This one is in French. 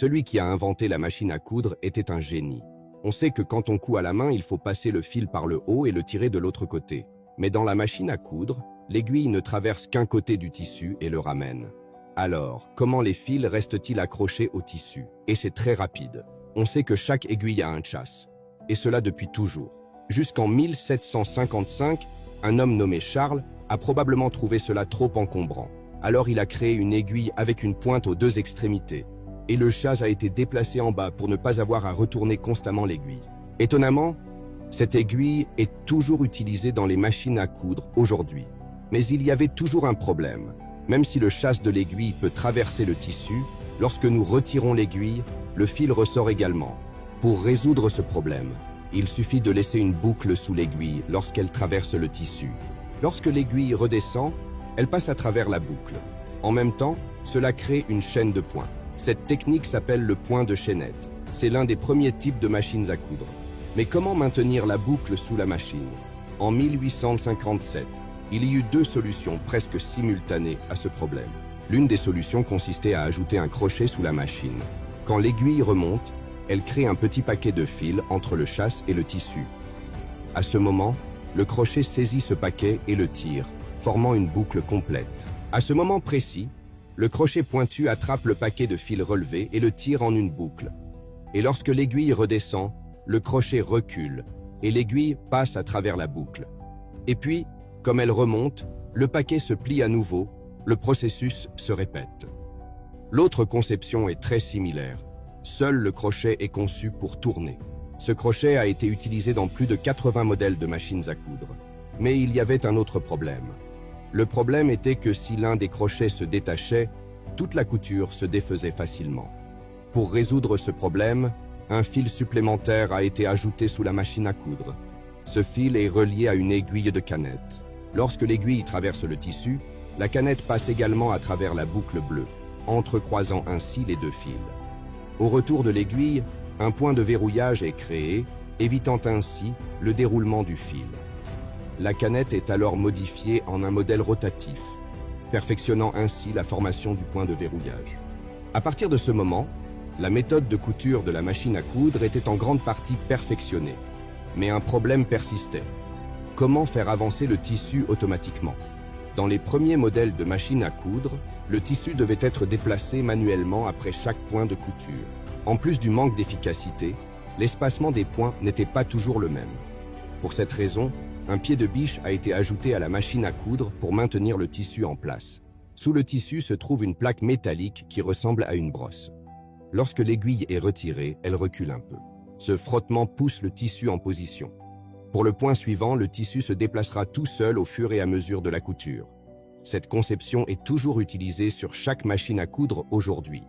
Celui qui a inventé la machine à coudre était un génie. On sait que quand on coud à la main, il faut passer le fil par le haut et le tirer de l'autre côté. Mais dans la machine à coudre, l'aiguille ne traverse qu'un côté du tissu et le ramène. Alors, comment les fils restent-ils accrochés au tissu? Et c'est très rapide. On sait que chaque aiguille a un chasse. Et cela depuis toujours. Jusqu'en 1755, un homme nommé Charles a probablement trouvé cela trop encombrant. Alors il a créé une aiguille avec une pointe aux deux extrémités. Et le chasse a été déplacé en bas pour ne pas avoir à retourner constamment l'aiguille. Étonnamment, cette aiguille est toujours utilisée dans les machines à coudre aujourd'hui. Mais il y avait toujours un problème. Même si le chasse de l'aiguille peut traverser le tissu, lorsque nous retirons l'aiguille, le fil ressort également. Pour résoudre ce problème, il suffit de laisser une boucle sous l'aiguille lorsqu'elle traverse le tissu. Lorsque l'aiguille redescend, elle passe à travers la boucle. En même temps, cela crée une chaîne de points. Cette technique s'appelle le point de chaînette. C'est l'un des premiers types de machines à coudre. Mais comment maintenir la boucle sous la machine? En 1857, il y eut deux solutions presque simultanées à ce problème. L'une des solutions consistait à ajouter un crochet sous la machine. Quand l'aiguille remonte, elle crée un petit paquet de fils entre le chasse et le tissu. À ce moment, le crochet saisit ce paquet et le tire, formant une boucle complète. À ce moment précis, le crochet pointu attrape le paquet de fils relevé et le tire en une boucle. Et lorsque l'aiguille redescend, le crochet recule et l'aiguille passe à travers la boucle. Et puis, comme elle remonte, le paquet se plie à nouveau, le processus se répète. L'autre conception est très similaire. Seul le crochet est conçu pour tourner. Ce crochet a été utilisé dans plus de 80 modèles de machines à coudre. Mais il y avait un autre problème. Le problème était que si l'un des crochets se détachait, toute la couture se défaisait facilement. Pour résoudre ce problème, un fil supplémentaire a été ajouté sous la machine à coudre. Ce fil est relié à une aiguille de canette. Lorsque l'aiguille traverse le tissu, la canette passe également à travers la boucle bleue, entrecroisant ainsi les deux fils. Au retour de l'aiguille, un point de verrouillage est créé, évitant ainsi le déroulement du fil. La canette est alors modifiée en un modèle rotatif, perfectionnant ainsi la formation du point de verrouillage. À partir de ce moment, la méthode de couture de la machine à coudre était en grande partie perfectionnée. Mais un problème persistait. Comment faire avancer le tissu automatiquement? Dans les premiers modèles de machines à coudre, le tissu devait être déplacé manuellement après chaque point de couture. En plus du manque d'efficacité, l'espacement des points n'était pas toujours le même. Pour cette raison, un pied de biche a été ajouté à la machine à coudre pour maintenir le tissu en place. Sous le tissu se trouve une plaque métallique qui ressemble à une brosse. Lorsque l'aiguille est retirée, elle recule un peu. Ce frottement pousse le tissu en position. Pour le point suivant, le tissu se déplacera tout seul au fur et à mesure de la couture. Cette conception est toujours utilisée sur chaque machine à coudre aujourd'hui.